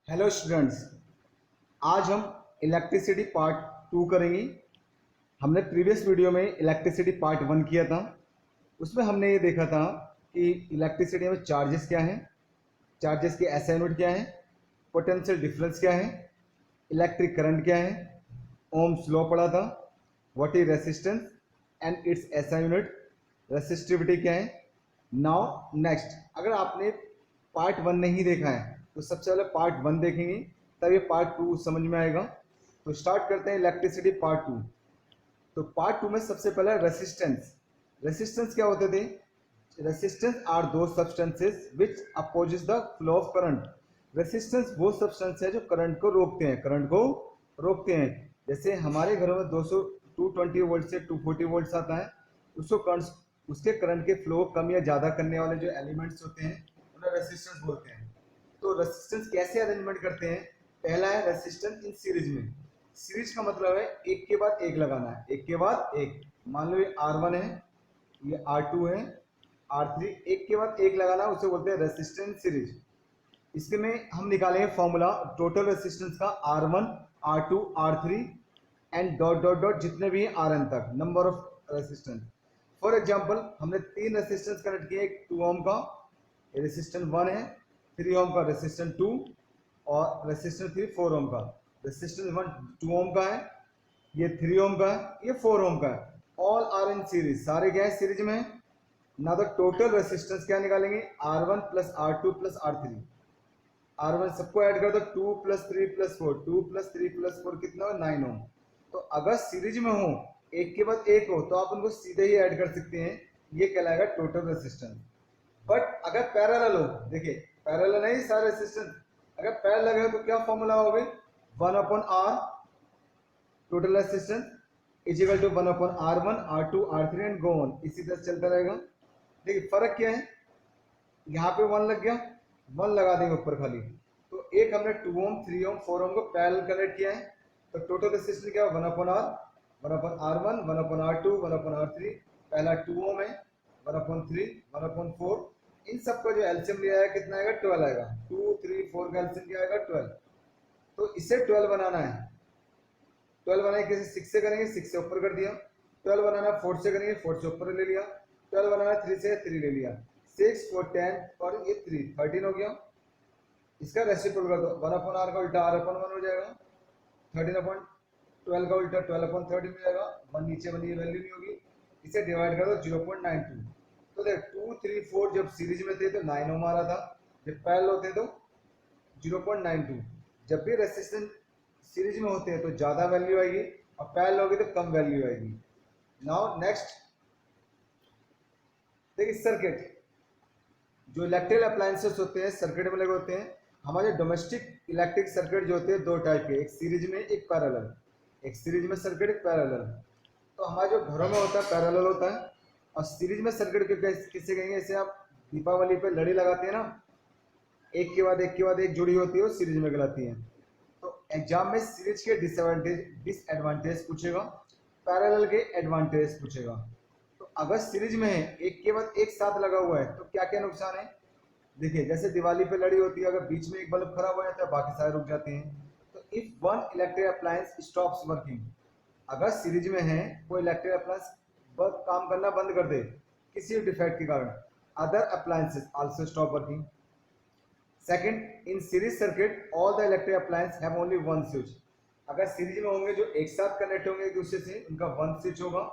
Hello students, आज हम electricity part 2 करेंगे। हमने प्रीवियस वीडियो में इलेक्ट्रिसिटी पार्ट 1 किया था। उसमें हमने ये देखा था कि इलेक्ट्रिसिटी में चार्जेस क्या हैं, चार्जेस के एसआई यूनिट क्या है, पोटेंशियल डिफरेंस क्या है, इलेक्ट्रिक करंट क्या है, ओम्स लॉ पढ़ा था, what is resistance and it's SI unit, resistivity क्या है। नाउ नेक्स्ट, अगर आपने पार्ट 1 नहीं देखा है तो सबसे पहले पार्ट 1 देखेंगे, तब ये पार्ट 2 समझ में आएगा। तो स्टार्ट करते हैं इलेक्ट्रिसिटी पार्ट 2। तो पार्ट 2 में सबसे पहले रेसिस्टेंस। रेसिस्टेंस क्या होते थे? रेसिस्टेंस आर दो substances which opposes the flow of current. Resistance वो सब्सटेंस है जो करंट को रोकते हैं, करंट को रोकते हैं। जैसे हमारे घरों में 200 220 वोल्ट से 240 वोल्ट आता है, उसको करंट, उसके करंट के फ्लो कम या ज़्यादा करने वाले जो एलिमेंट्स होते हैं उन्हें रेसिस्टेंस बोलते हैं। तो रेसिस्टेंस कैसे अरेंजमेंट करते हैं? पहला है रेसिस्टेंस इन सीरीज में। सीरीज का मतलब है एक के बाद एक लगाना है, एक के बाद एक। मान लो ये R1 है, ये R2 है, R3, एक के बाद एक लगाना, उसे बोलते हैं रेसिस्टेंस सीरीज। इसके में हम निकालेंगे फॉर्मूला टोटल रेसिस्टेंस का, R1, R2, R3 and dot dot dot जितने भी हैं Rn तक, number of resistance. For example हमने 3 रेसिस्टेंस कनेक्ट किए, एक 2 ओम का रेसिस्टेंस 1 है, 3 ओम का रेसिस्टेंस 2 और रेसिस्टेंस 3 4 ओम का। रेसिस्टेंस 1 2 ओम का है, ये 3 ओम का है, ये 4 ओम का है। ऑल आर इन सीरीज, सारे क्या है सीरीज में। ना तो टोटल रेसिस्टेंस क्या निकालेंगे? R1 plus R2 plus R3। R1 सबको ऐड कर दो, 2 प्लस 3 प्लस 4, 2 प्लस 3 प्लस 4 कितना हो? 9 ओम। तो अगर सीरीज में हो, एक के बाद एक हो, तो आप उनको सीधे ही ऐड कर सकते हैं, ये कहलाएगा टोटल रेसिस्टेंस। बट अगर पैरेलल हो, देखिए पैरेलल नहीं सारे रेसिस्टेंस, अगर पैरेलल लगे तो क्या फॉर्मूला हो गई? 1/R total resistance is equal to 1/R1 R2 R3 and go on, इसी तरह चलता रहेगा। देखिए फर्क क्या है, यहाँ पे 1 लग गया, 1 लगा देंगे ऊपर खाली। तो एक हमने 2 ओम 3 ओम 4 ओम को पैरेलल कनेक्ट किया है, तो टोटल रेसिस्टेंस क्या है? 1/R 1/R1 1/R2 1/R3। पहला 2 ओम है, 1/3 1/4। इन सब का जो एलसीएम लिया है कितना आएगा? 12 आएगा। 2 3 4 का एलसीएम क्या आएगा? 12। तो इसे 12 बनाना है। 12 बनाए कैसे? 6 से करेंगे, 6 से ऊपर कर दिया। 12 बनाना 4 से करेंगे, 4 से ऊपर ले लिया। 12 बनाना 3 से, 3 ले लिया। 6 4 10 और ये 3 13 हो गया। इसका रेसिप्रोकल कर दो, 1/R का उल्टा R/1 हो जाएगा। 13/12 का उल्टा 12/13 हो जाएगा। 1 नीचे बनी वैल्यू नहीं होगी, इसे डिवाइड कर दो 0.92। तो देख 2 3 4 जब सीरीज में थे तो 9 ओम आ रहा था, जब पैरेलल होते तो 0.92। जब भी रेसिस्टेंस सीरीज में होते हैं तो ज़्यादा वैल्यू आएगी और पैरेलल होगी तो कम वैल्यू आएगी। नाउ नेक्स्ट देखिए सर्किट। जो इलेक्ट्रिकल अप्लायंसेस होते हैं सर्किट में लगे होते हैं। हमारे डोमेस्टिक इलेक्ट्रिक सर्किट जो होते हैं दो टाइप के, एक सीरीज में एक पैरेलल। एक सीरीज में सर्किट, एक पैरेलल। तो हमारे जो घरों में होता है पैरेलल होता है, और सीरीज में सर्किट किसे कहेंगे? जैसे आप दीपावली पे लड़ी लगाते हैं ना, एक के बाद एक के बाद एक जुड़ी होती है, वो सीरीज में कहलाती है। तो एग्जाम में सीरीज के डिसएडवांटेज पूछेगा, पैरेलल के एडवांटेज पूछेगा। तो अगर सीरीज में है, एक के बाद एक साथ लगा हुआ है, तो क्या क्या नुकसान है? देखिए जैसे दिवाली पे लड़ी होती है, अगर बीच में एक बल्ब खराब हो जाता है बाकी सारे रुक जाते हैं। तो if one electric appliance stops working, अगर सीरीज में है कोई इलेक्ट्रिक अप्लायंस काम करना बंद कर दे किसी डिफेक्ट के कारण, other appliances also stop working. Second, in series circuit all the electric appliance have only one switch. अगर सीरीज में होंगे जो एक साथ कनेक्ट होंगे एक दूसरे से, उनका वन स्विच होगा,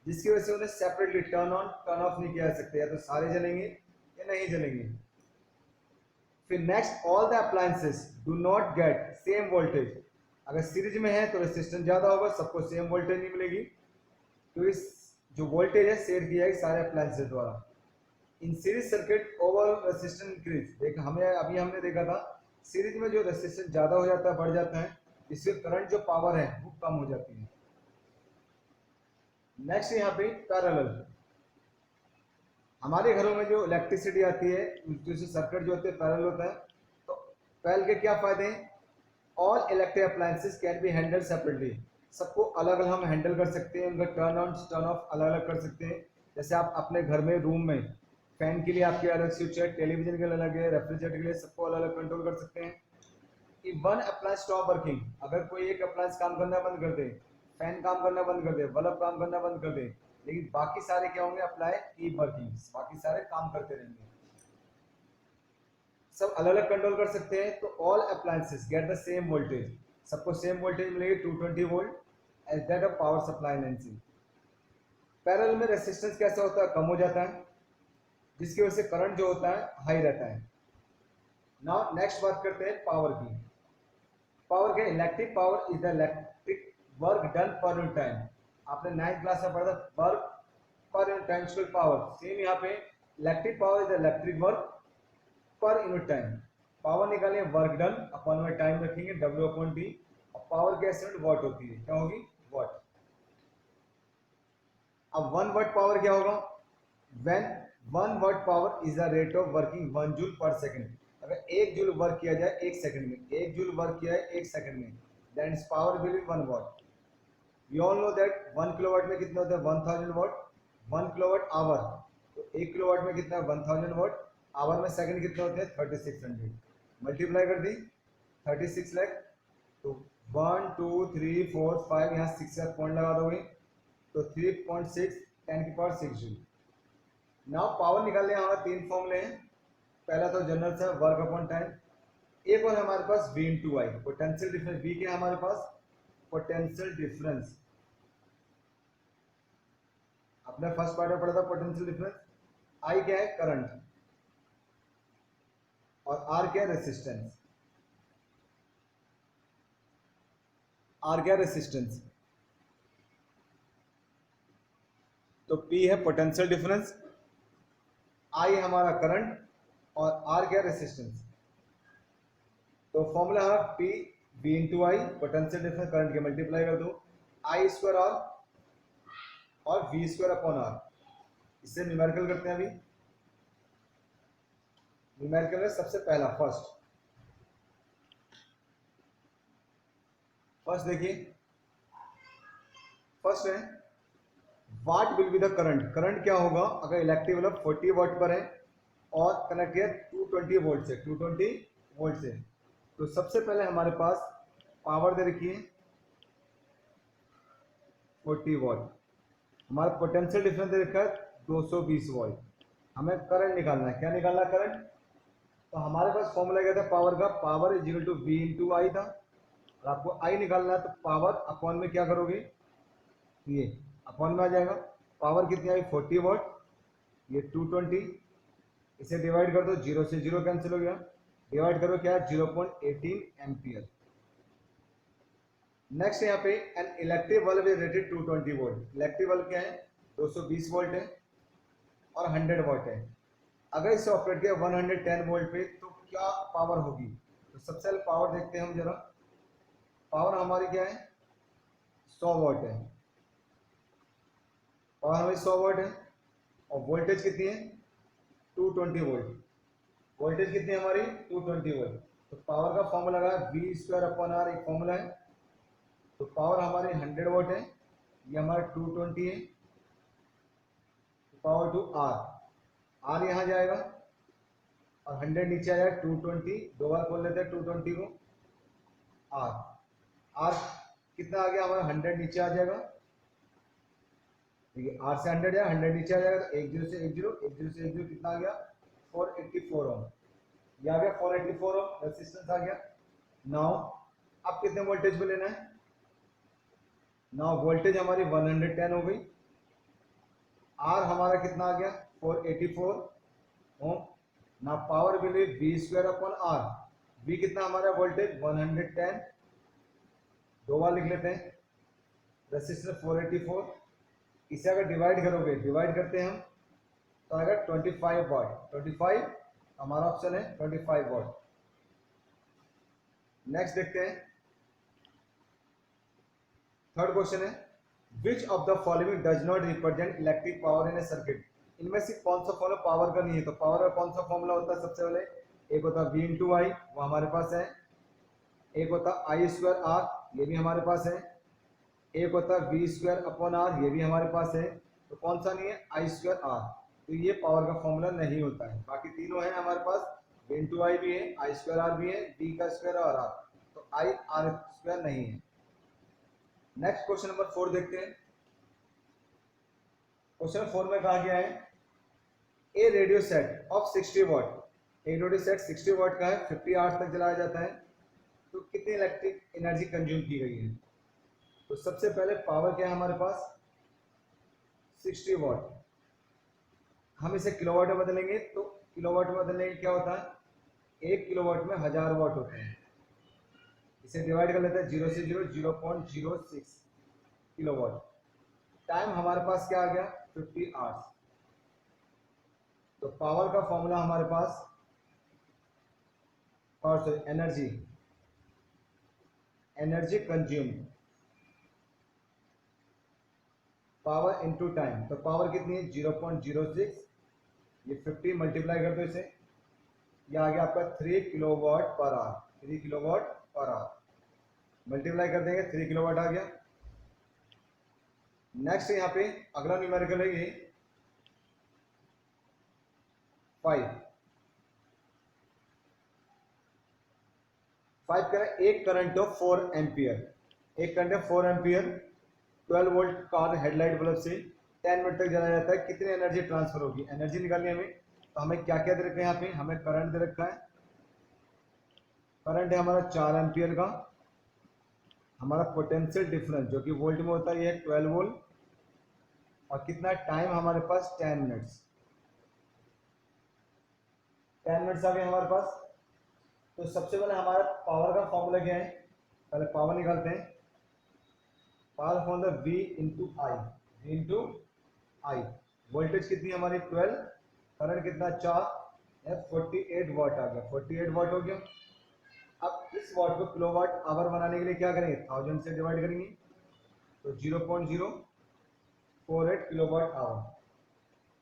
जिसकी वजह से उन्हें separately turn on turn off नहीं किया जा सकता, या तो सारे जलेंगे या नहीं जलेंगे। फिर next, all the appliances do not get same voltage. अगर सीरीज में है तो रेसिस्टेंस ज्यादा होगा, सबको सेम वोल्टेज नहीं मिलेगी, तो इस जो वोल्टेज है शेयर किया है सारे अप्लायंसेस द्वारा। In series circuit overall resistance increase. देख हमें अभी हमने देखा था सीरीज में जो रेसिस्टेंस ज्यादा हो जाता है, बढ़ जाता है, इससे करंट जो पावर है वो कम हो जाती है। नेक्स्ट यहाँ पे पैरेलल। हमारे घरों में जो इलेक्ट्रिसिटी आती है उससे सर्किट जो होते हैं पैरेलल होता है। तो पैरेलल के क्या फायदे हैं? All electric appliances can be handle separately. सबको अलग अलग हम हैंडल कर सकते हैं, उनका टर्न ऑन टर्न ऑफ अलग अलग कर सकते हैं। जैसे आप अपने घर में रूम में फैन के लिए आपके अलग स्विच है, टेलीविजन के लिए अलग है, रेफ्रिजरेटर के लिए, सबको अलग अलग कंट्रोल कर सकते हैं। कि वन अप्लायंस स्टॉप वर्किंग, अगर कोई एक अप्लायंस काम करना बंद कर दे, फैन काम करना बंद कर दे, बल्ब काम करना बंद कर दे, लेकिन बाकी सारे क्या होंगे, अप्लाई कीप वर्किंग, बाकी सारे काम करते रहेंगे। सब अलग अलग कंट्रोल कर सकते हैं, तो all appliances get the same voltage, सबको सेम वोल्टेज मिलेगी 220 volt as that of power supply एनसी। पैरेलल में रेसिस्टेंस कैसा होता है, कम हो जाता है, जिसकी वजह से करंट जो होता है हाई रहता है। नाउ नेक्स्ट बात करते हैं पावर की। पावर के electric power is the electric work done per unit time. आपने 9th क्लास में पढ़ा था work per unit time equal power, same यहाँ पे electric power is the electric work per unit time. Power निकालें work done upon में time रखेंगे W upon T, और पावर की यूनिट वाट होती है, क्या होगी, वाट। अब 1 वाट पावर क्या होगा, when 1 watt power is the rate of working 1 joule per second. अगर 1 जूल वर्क किया जाए 1 सेकंड में, 1 जूल वर्क किया है 1 सेकंड में, that is power will be 1 watt. We all know that 1 kilowatt में कितना होता है, 1000 वाट। 1 किलोवाट आवर, तो 1 किलोवाट में कितना है, 1000 वाट। आवर में सेकंड कितने होते हैं, 3600। मल्टीप्लाई कर दी 36 लाख, तो 1 2 3 4 5, यहाँ 6 का पॉइंट लगा दोगे तो 3.6 10 की पावर 6 जूल। नाउ पावर निकालने हमारे 3 फॉर्मूले हैं। पहला तो जनरल से वर्क अपॉन टाइम, एक और हमारे पास V इंटू आई, पोटेंशियल डिफरेंस। V क्या है हमारे पास, पोटेंशियल डिफरेंस। अपने फर्स्ट पार्ट में पढ़ा था पोटेंशियल डिफरेंस। I क्या है, करंट, और R क्या है, रेसिस्टेंस। R क्या है, रेसिस्टेंस। तो P है पोटेंशियल डिफरेंस, I हमारा करंट, और R क्या है, रेसिस्टेंस। तो फॉर्मूला है P V इंटू आई, पोटेंशियल डिफरेंस करंट के मल्टीप्लाई कर दो I स्क्वायर R और V स्क्वायर अपॉन R। इससे न्यूमेरिकल करते हैं। अभी न्यूमेरिकल में सबसे पहला फर्स्ट देखिए, फर्स्ट है what will be the current. Current क्या होगा अगर इलेक्ट्रिक बल्ब 40 वाट पर है और कनेक्ट किया 220 वोल्ट से, 220 वोल्ट से। तो सबसे पहले हमारे पास पावर दे रखी है 40 वॉट, हमारा पोटेंशियल डिफरेंस दे रखा है 220 वोल्ट। हमें करंट निकालना है, क्या निकालना है, करंट। तो हमारे पास फॉर्मूला क्या था पावर का, power is equal to V into I था, और आपको I निकालना है तो पावर अपॉन में क्या करोगे, ये अपॉन में आ जाएगा। पावर कितनी आई, 40 वॉट, ये 220, इसे डिवाइड कर दो, 0 से 0 कैंसिल हो गया, डिवाइड करो क्या है 0.18 एम्पियर। नेक्स्ट यहाँ पे an electric bulb is rated 220 volt. Electric bulb क्या है, 220 वोल्ट है और 100 वॉट है। अगर इसे ऑपरेट किया 110 वोल्ट पे तो क्या पावर होगी। तो सबसे पहले पावर देखते हैं हम जरा। पावर हमारी क्या है, 100 वॉट है, पावर हमारी 100 वॉट है, और वोल्टेज कितनी है, 220 वोल्ट। वोल्टेज कितनी है हमारी, 220 वोल्ट। तो पावर का फॉर्मूला लगा V स्क्वायर अपॉन R, एक फॉर्मूला है। तो पावर हमारी 100 वॉट है, ये हमारा 220 है, पावर टू R यहाँ जाएगा और 100 नीचे आ जाएगा, 220 दो बार खोल लेते हैं 220 को, R कितना आ गया हमारा, 100 नीचे आ जाएगा। देखिए R से 100 जाएगा, 100 नीचे आ जाएगा, तो 10 से 10, 10 से 10 कितना आ गया, 484 ओम। ये आ गया 484 ओम रेजिस्टेंस आ गया। नाउ अब कितने वोल्टेज को लेना है, नाउ वोल्टेज हमारी 110 हो गई, R हमारा कितना आ गया 484 ओम। ना power will B V square upon R। V कितना हमारा वोल्टेज 110, दो बार लिख लेते हैं, रेजिस्टेंस 484, इसे अगर डिवाइड करोगे, डिवाइड करते हैं हम तो आएगा 25 वाट। 25 हमारा ऑप्शन है 25 वाट। नेक्स्ट देखते हैं, थर्ड क्वेश्चन है which of the following does not represent electric power in A circuit. इनमें से कौन सा फॉर्मूला पावर का नहीं है। तो पावर का कौन सा फॉर्मूला होता है, सबसे पहले एक होता है V इंटू आई, वो हमारे पास है। एक होता है I स्क्वायर R, ये भी हमारे पास है। एक होता है V स्क्वायर अपॉन R, ये भी हमारे पास है। तो कौन सा नहीं है, I स्क्वायर R। तो ये पावर का फॉर्मूला नहीं होता है। बाकी तीनों है हमारे पास, V इंटू आई भी है, I स्क्वायर R भी है, V का स्क्वायर और R। तो आई आर स्क्वायर नहीं है। नेक्स्ट क्वेश्चन नंबर 4 देखते हैं। क्वेश्चन 4 में कहा गया है ए रेडियो सेट ऑफ 60 वॉट, एक रेडियो सेट 60 वॉट का है, 50 आवर्स तक जलाया जाता है, तो कितनी इलेक्ट्रिक एनर्जी कंज्यूम की गई है। तो सबसे पहले पावर क्या है हमारे पास 60 वॉट, हम इसे किलोवाट में बदलेंगे, तो किलोवाट में बदलने के क्या होता है 1 किलोवाट में 1000 वॉट होते हैं। इसे डिवाइड कर लेते हैं 0 से 0.06 किलोवाट। टाइम हमारे पास क्या आ गया 50 आवर्स। तो पावर का फॉर्मूला हमारे पास, और sorry energy, energy consume power into time, तो पावर कितनी है 0.06, ये 50 मल्टीप्लाई कर दो इसे, ये आ गया आपका 3 kilowatt per hour, 3 kilowatt per hour, multiply कर देंगे 3 किलोवाट आ गया। नेक्स्ट यहाँ पे अगला न्यूमेरिकल है ये 5 करें, एक करंट ऑफ 4 एम्पियर, एक current of 4 ampere 12 volt car headlight bulb से 10 मिनट तक जलाया जाता है, कितनी एनर्जी ट्रांसफर होगी, एनर्जी निकालनी है हमें। तो हमें क्या क्या दे रखा है यहाँ पे, हमें करंट दे रखा है, करंट है हमारा 4 एम्पियर का, हमारा पोटेंशियल डिफरेंस जो कि वोल्ट में होता है ये है 12 वोल्ट, और कितना टाइम हमारे पास 10 मिनट्स, 10 मिनट्स आ गए हमारे पास। तो सबसे पहले हमारा पावर का फॉर्मूला क्या है, पहले पावर निकालते हैं। पावर फॉर्मूला V इंटू आई, V इंटू आई, वोल्टेज कितनी हमारी 12, करंट कितना 4 है, 48 वॉट आ गया, 48 वॉट हो गया। अब इस वॉट को किलोवाट आवर बनाने के लिए क्या करेंगे 1000 से डिवाइड करेंगे, तो 0.048 kilowatt hour.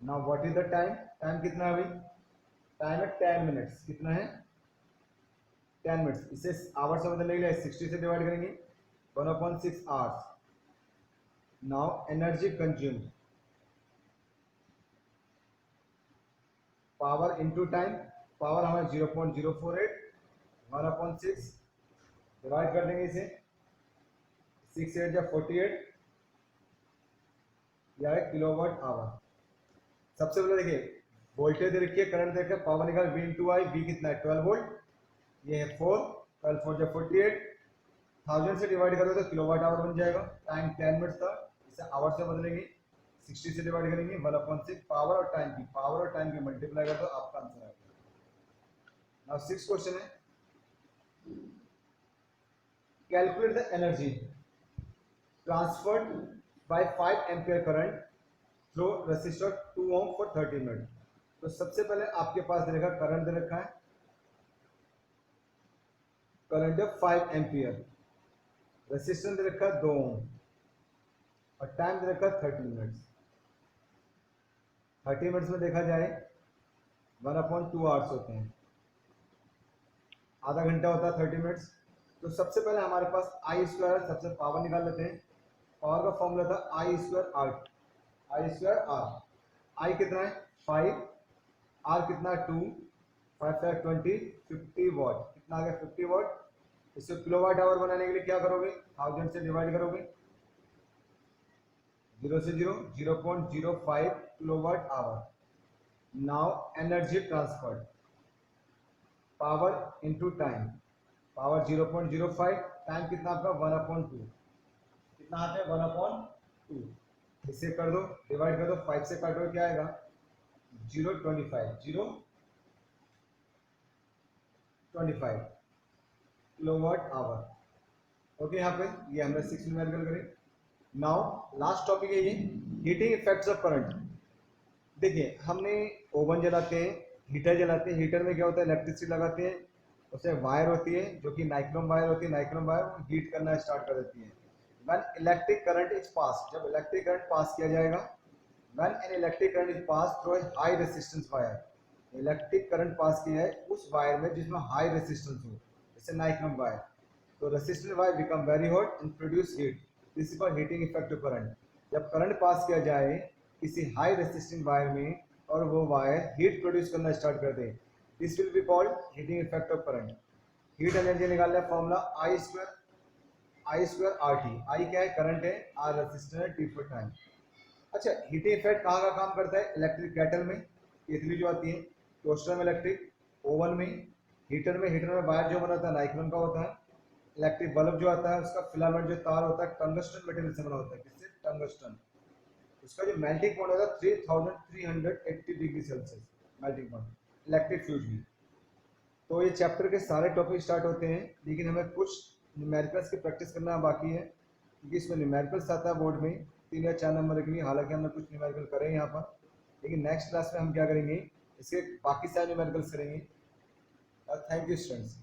Now what is the time, time कितना है भाई, टाइम है 10 मिनट्स, कितना है 10 मिनट्स, इसे आवर से बदलने के लिए 60 से डिवाइड करेंगे 1/6 hours. Now energy consume power into time, power हमारे 0.048 1/6 डिवाइड कर देंगे इसे, 6 8 या 48, यह है किलोवाट आवर। सबसे पहले देखिए वोल्टेज दे रखी है, करंट दे रखा है, पावर निकाल V इंटू आई, V कितना है 12 वोल्ट, ये है 4, 12 4 या 48, 1000 से डिवाइड करोगे तो किलोवाट आवर बन जाएगा। टाइम 10 मिनट्स था, इसे आवर से बदलेंगे, 60 से डिवाइड करेंगे 1/6, पावर और टाइम की, पावर और टाइम की मल्टीप्लाई कर दो, आपका आंसर आएगा। नाउ 6 क्वेश्चन है, calculate the energy transferred by 5 ampere current through resistor 2 ohm for 30 minute. तो सबसे पहले आपके पास दे रखा करंट दे रखा है, करंट है 5 एम्पियर, रेसिस्टेंस दे रखा है 2 ओम, और टाइम दे रखा है 30 मिनट्स। 30 मिनट्स में देखा जाए 1/2 आवर्स होते हैं, आधा घंटा होता है 30 मिनट्स। तो सबसे पहले हमारे पास आई स्क्वायर, सबसे पावर निकाल लेते हैं। पावर का फॉर्मूला था I square R, I square R, I कितना है 5, आर कितना है 2, 5 5 20, 50 वॉट, कितना आ गया 50 वॉट। इसे किलोवाट आवर बनाने के लिए क्या करोगे 1000 से डिवाइड करोगे, 0 से 0.05 kilowatt hour. Now energy transferred power into time, power 0.05, time कितना आपका 1/2, कितना आता है 1/2, इसे कर दो डिवाइड कर दो, 5 से काटो क्या आएगा 0.25 किलोवाट आवर। ओके, यहाँ पे ये हमने 6 न्यूमेरिकल करे। नाउ लास्ट टॉपिक है ये हीटिंग इफेक्ट्स ऑफ करंट। देखिए हमने ओवन जलाते हैं, हीटर जलाते हैं, हीटर में क्या होता है इलेक्ट्रिसिटी लगाते हैं, उससे वायर होती है जो कि नाइक्रोम वायर होती है, नाइक्रोम वायर हीट करना स्टार्ट कर देती है। When electric current is pass, जब इलेक्ट्रिक करंट पास किया जाएगा, when an electric current is pass through a high resistance wire, electric current pass किया है उस वायर में जिसमें हाई रेजिस्टेंस हो, जैसे नाइक्रोम वायर, तो resistance wire become very hot and produce heat, this is called heating effect of current. जब current pass किया जाए किसी हाई रेजिस्टिंग वायर में और वो वायर हीट प्रोड्यूस करना स्टार्ट कर दे, this will be called heating effect of current. Heat energy निकालना है, formula I square RT। I क्या है? करंट है, आर रेजिस्टेंस है, टी फॉर टाइम। अच्छा, हीटिंग इफेक्ट कहाँ का काम करता है? इलेक्ट्रिक केटल में केतली जो आती है, टोस्टर में इलेक्ट्रिक, ओवन में, हीटर में वायर जो बना होता है नाइक्रोन का होता है, इलेक्ट्रिक बल्ब जो आता है उसका फिलामेंट जो तार होता है टंगस्टन मटेरियल से बना होता है। किससे? टंगस्टन। उसका जो मेल्टिंग पॉइंट होता है 3380 degree Celsius melting point, electric fuse में। तो ये चैप्टर के सारे टॉपिक स्टार्ट होते हैं, लेकिन हमें कुछ न्यूमेरिकल्स की प्रैक्टिस करना बाकी है, क्योंकि इसमें न्यूमेरिकल्स आता है बोर्ड में 3 या 4 नंबर के लिए। हालांकि हमने कुछ न्यूमेरिकल करे यहाँ पर, लेकिन नेक्स्ट क्लास में हम क्या करेंगे, इसके बाकी सारे न्यूमेरिकल्स करेंगे। Thank you students.